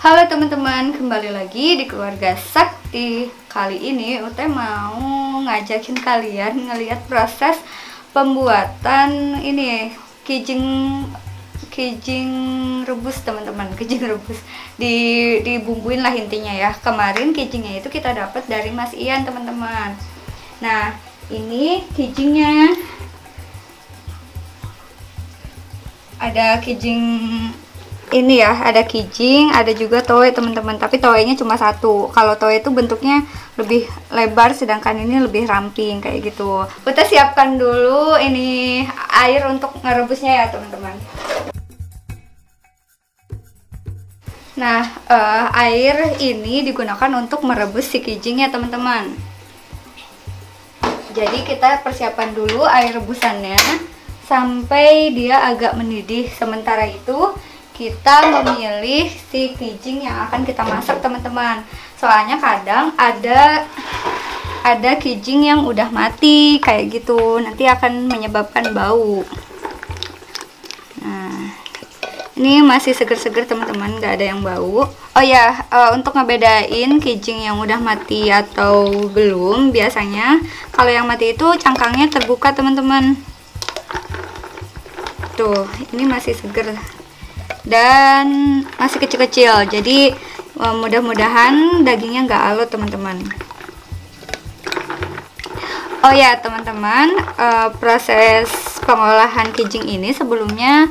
Halo teman-teman, kembali lagi di keluarga Sakti. Kali ini Ute mau ngajakin kalian ngelihat proses pembuatan ini kijing rebus teman-teman. Kijing rebus dibumbuin lah intinya ya. Kemarin kijingnya itu kita dapat dari Mas Ian teman-teman. Nah ini kijingnya, ada kijing ini ya, ada kijing, ada juga toei teman-teman, tapi toeinya cuma satu. Kalau toei itu bentuknya lebih lebar, sedangkan ini lebih ramping kayak gitu. Kita siapkan dulu ini air untuk ngerebusnya ya teman-teman. Nah air ini digunakan untuk merebus si kijing ya teman-teman. Jadi kita persiapan dulu air rebusannya sampai dia agak mendidih. Sementara itu kita memilih si kijing yang akan kita masak teman-teman. Soalnya kadang ada kijing yang udah mati kayak gitu, nanti akan menyebabkan bau. Nah ini masih seger-seger teman-teman, nggak ada yang bau. Oh ya, untuk ngebedain kijing yang udah mati atau belum, biasanya kalau yang mati itu cangkangnya terbuka teman-teman. Tuh ini masih seger dan masih kecil-kecil, jadi mudah-mudahan dagingnya nggak alot teman-teman. Oh ya teman-teman, proses pengolahan kijing ini sebelumnya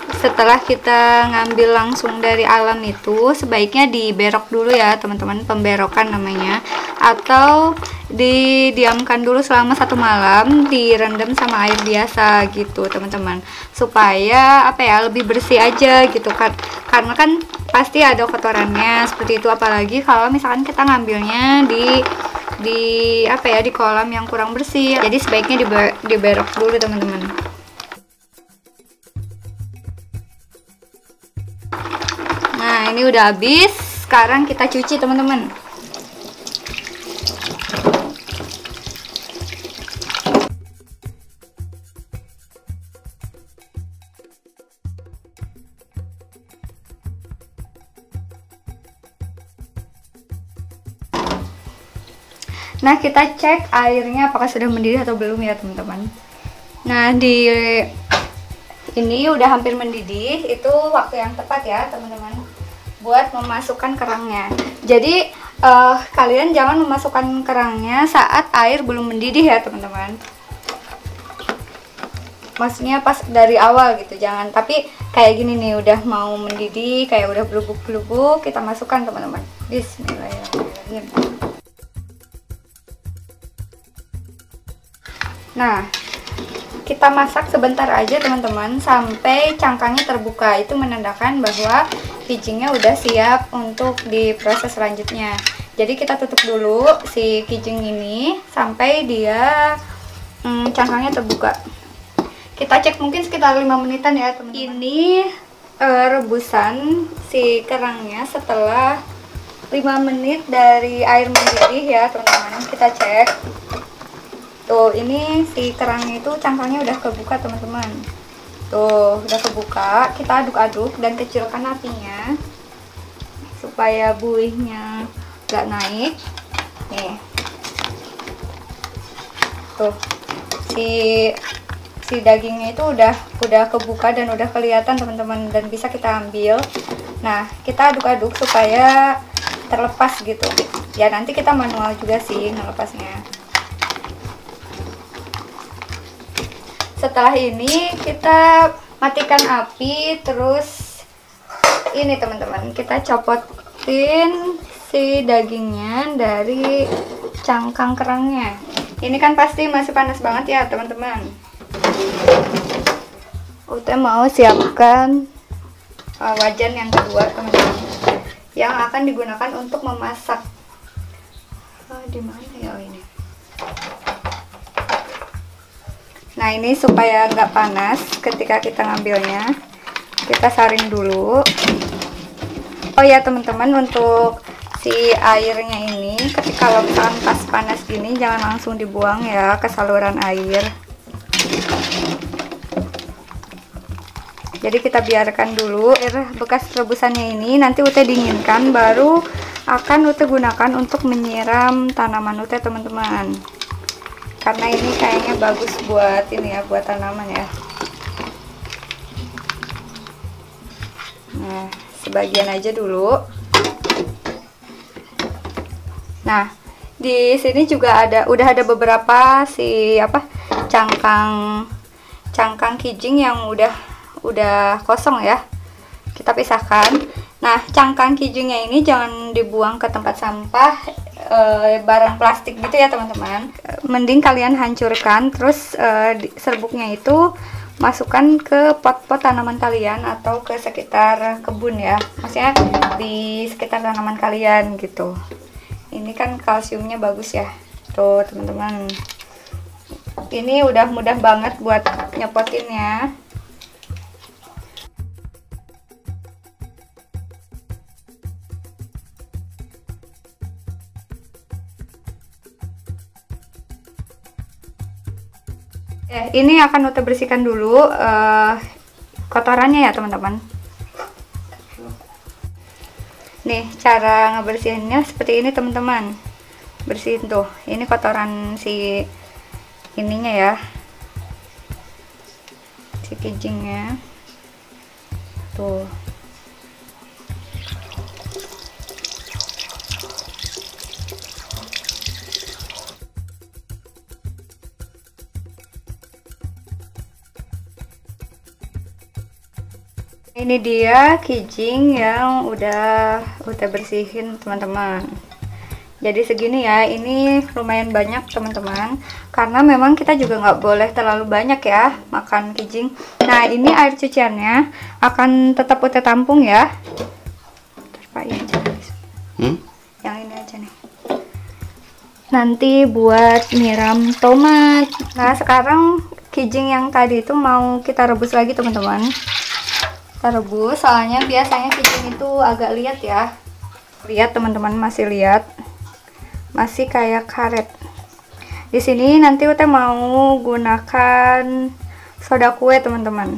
setelah kita ngambil langsung dari alam itu sebaiknya diberok dulu ya teman-teman, pemberokan namanya, atau didiamkan dulu selama 1 malam, direndam sama air biasa gitu teman-teman, supaya apa ya, lebih bersih aja gitu kan, karena kan pasti ada kotorannya seperti itu, apalagi kalau misalkan kita ngambilnya di apa ya, di kolam yang kurang bersih. Jadi sebaiknya diberok dulu teman-teman. Nah ini udah habis, sekarang kita cuci teman-teman. Nah kita cek airnya apakah sudah mendidih atau belum ya teman-teman. Nah di ini udah hampir mendidih, itu waktu yang tepat ya teman-teman buat memasukkan kerangnya. Jadi kalian jangan memasukkan kerangnya saat air belum mendidih ya teman-teman. Maksudnya pas dari awal gitu, jangan. Tapi kayak gini nih, udah mau mendidih, kayak udah belubuk-belubuk, kita masukkan teman-teman. Bismillahirrahmanirrahim. Nah kita masak sebentar aja teman-teman sampai cangkangnya terbuka. Itu menandakan bahwa kijingnya udah siap untuk diproses selanjutnya. Jadi kita tutup dulu si kijing ini sampai dia cangkangnya terbuka. Kita cek mungkin sekitar 5 menitan ya teman-teman. Ini rebusan si kerangnya setelah 5 menit dari air mendidih ya teman-teman. Kita cek. Tuh ini si kerangnya itu cangkangnya udah kebuka teman-teman. Tuh udah kebuka, kita aduk-aduk dan kecilkan apinya supaya buihnya gak naik. Nih tuh si dagingnya itu udah kebuka dan udah kelihatan teman-teman, dan bisa kita ambil. Nah kita aduk-aduk supaya terlepas gitu ya, nanti kita manual juga sih ngelepasnya. Setelah ini kita matikan api, terus ini teman-teman, kita copotin si dagingnya dari cangkang kerangnya. Ini kan pasti masih panas banget ya teman-teman. Ute mau siapkan wajan yang kedua teman-teman, yang akan digunakan untuk memasak. Di mana ya ini? Nah ini supaya nggak panas ketika kita ngambilnya, kita saring dulu. Oh ya teman-teman, untuk si airnya ini ketika kalau misalkan pas panas gini jangan langsung dibuang ya ke saluran air. Jadi kita biarkan dulu air bekas rebusannya ini, nanti Ute dinginkan, baru akan Ute gunakan untuk menyiram tanaman Ute teman-teman. Karena ini kayaknya bagus buat ini ya, buat tanaman ya. Nah, sebagian aja dulu. Nah, di sini juga udah ada beberapa cangkang kijing yang udah kosong ya. Kita pisahkan. Nah, cangkang kijingnya ini jangan dibuang ke tempat sampah barang plastik gitu ya teman-teman. Mending kalian hancurkan, terus serbuknya itu masukkan ke pot-pot tanaman kalian atau ke sekitar kebun ya. Maksudnya di sekitar tanaman kalian gitu. Ini kan kalsiumnya bagus ya. Tuh teman-teman. Ini udah mudah banget buat nyepotinnya. Ini akan Ute bersihkan dulu kotorannya ya teman-teman. Nih cara ngebersihinnya seperti ini teman-teman. Bersihin tuh, ini kotoran si ininya ya, si kijingnya tuh. Ini dia kijing yang udah bersihin teman-teman. Jadi segini ya, ini lumayan banyak teman-teman, karena memang kita juga nggak boleh terlalu banyak ya makan kijing. Nah, ini air cuciannya akan tetap Ute tampung ya. Yang ini aja nih. Nanti buat nyiram tomat. Nah, sekarang kijing yang tadi itu mau kita rebus lagi teman-teman. Kita rebus, soalnya biasanya kijing itu agak liat ya. Lihat teman-teman, masih liat, masih kayak karet. Di sini nanti Ute mau gunakan soda kue teman-teman,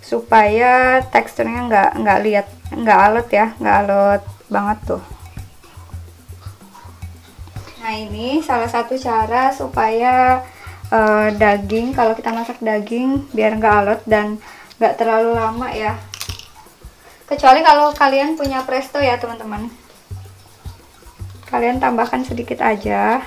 supaya teksturnya nggak liat, nggak alot ya, nggak alot banget tuh. Nah, ini salah satu cara supaya daging, kalau kita masak daging biar nggak alot dan nggak terlalu lama ya. Kecuali kalau kalian punya presto ya teman-teman, kalian tambahkan sedikit aja.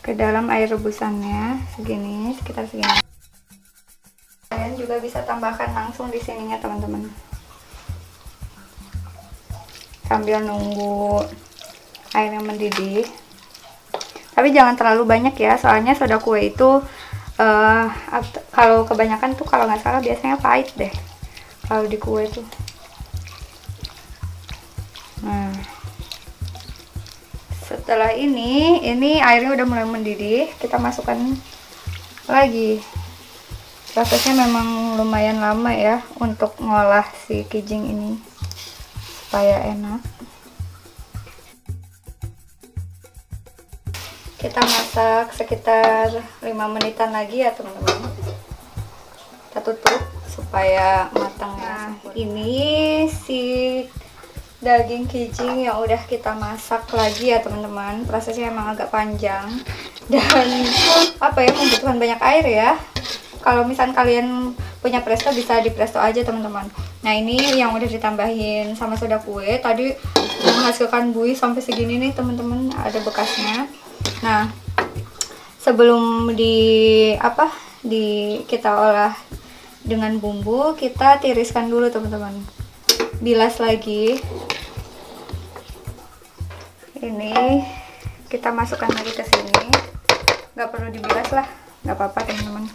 Ke dalam air rebusannya segini, sekitar segini. Kalian juga bisa tambahkan langsung di sininya teman-teman, sambil nunggu airnya mendidih. Tapi jangan terlalu banyak ya, soalnya soda kue itu kalau kebanyakan tuh kalau nggak salah biasanya pahit deh kalau di kue tuh. Nah, setelah ini airnya udah mulai mendidih, kita masukkan lagi. Prosesnya memang lumayan lama ya untuk ngolah si kijing ini supaya enak. Kita masak sekitar 5 menitan lagi ya teman-teman. Kita tutup supaya matangnya. Ini si daging kijing yang udah kita masak lagi ya teman-teman. Prosesnya emang agak panjang dan membutuhkan banyak air ya. Kalau misalnya kalian punya presto, bisa di presto aja teman-teman. Nah, ini yang udah ditambahin sama soda kue tadi menghasilkan buih sampai segini nih teman-teman, ada bekasnya. Nah, sebelum kita olah dengan bumbu, kita tiriskan dulu teman-teman. Bilas lagi. Ini kita masukkan lagi ke sini. Nggak perlu dibilas lah, nggak apa-apa teman-teman.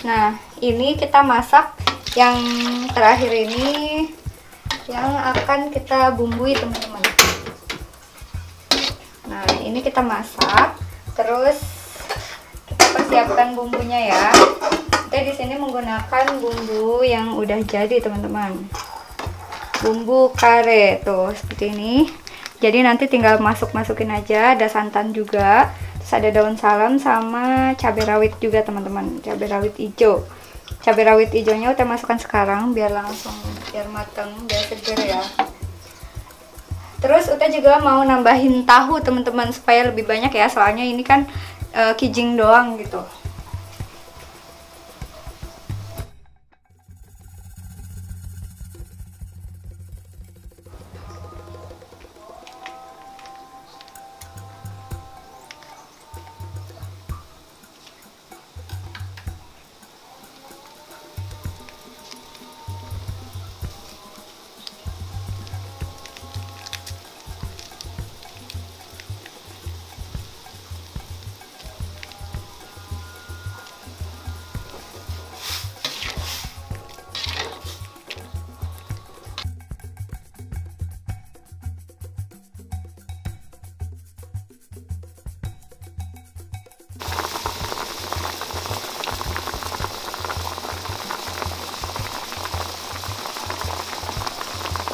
Nah, ini kita masak yang terakhir ini, yang akan kita bumbui teman-teman. Nah, ini kita masak, terus kita persiapkan bumbunya ya. Kita di sini menggunakan bumbu yang udah jadi teman-teman. Bumbu kare tuh seperti ini. Jadi nanti tinggal masukin aja, ada santan juga. Terus ada daun salam sama cabai rawit juga teman-teman, cabai rawit hijau. Cabai rawit hijaunya udah masukkan sekarang biar langsung biar mateng, biar seger ya. Terus Uta juga mau nambahin tahu teman-teman supaya lebih banyak ya, soalnya ini kan kijing doang gitu.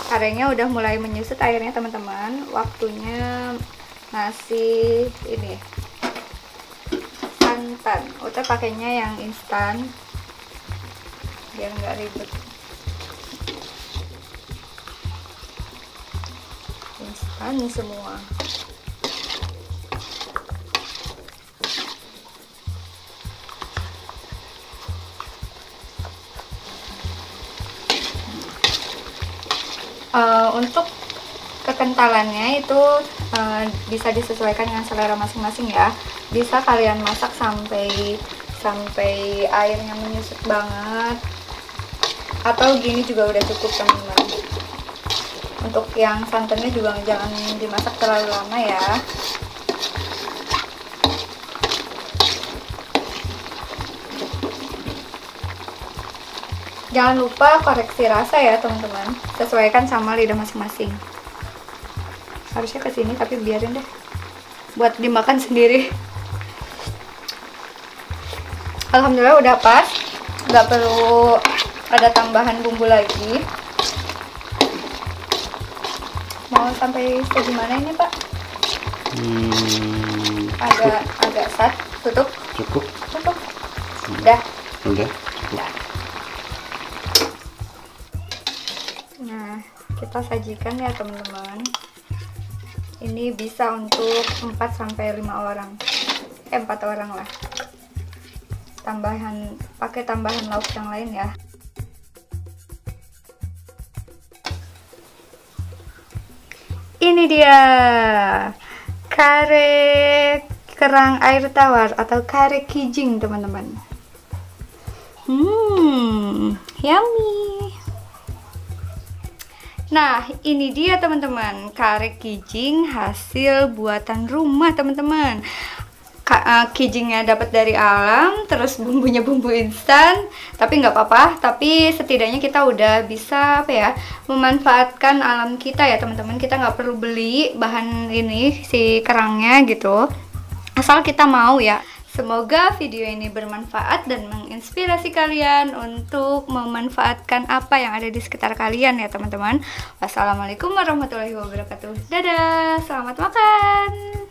Karenya udah mulai menyusut airnya teman-teman, waktunya ngasih ini santan. Uta pakainya yang instan biar nggak ribet. Instan semua. Untuk kekentalannya itu bisa disesuaikan dengan selera masing-masing ya. Bisa kalian masak sampai airnya menyusut banget, atau gini juga udah cukup teman-teman. Untuk yang santannya juga jangan dimasak terlalu lama ya. Jangan lupa koreksi rasa ya teman-teman, sesuaikan sama lidah masing-masing. Harusnya kesini tapi biarin deh, buat dimakan sendiri. Alhamdulillah udah pas, nggak perlu ada tambahan bumbu lagi. Mau sampai segimana ini Pak? Agak sat, tutup. Cukup. Tutup. Udah. Udah. Nah, kita sajikan ya teman-teman. Ini bisa untuk 4-5 orang. 4 orang lah. Pakai tambahan lauk yang lain ya. Ini dia kare kerang air tawar atau kare kijing teman-teman. Yummy. Nah, ini dia teman-teman, kare kijing hasil buatan rumah teman-teman. Kijingnya dapat dari alam, terus bumbunya bumbu instan, tapi nggak apa-apa. Tapi setidaknya kita udah bisa memanfaatkan alam kita ya teman-teman. Kita nggak perlu beli bahan ini si kerangnya gitu, asal kita mau ya. Semoga video ini bermanfaat dan menginspirasi kalian untuk memanfaatkan apa yang ada di sekitar kalian ya teman-teman. Wassalamualaikum warahmatullahi wabarakatuh. Dadah, selamat makan.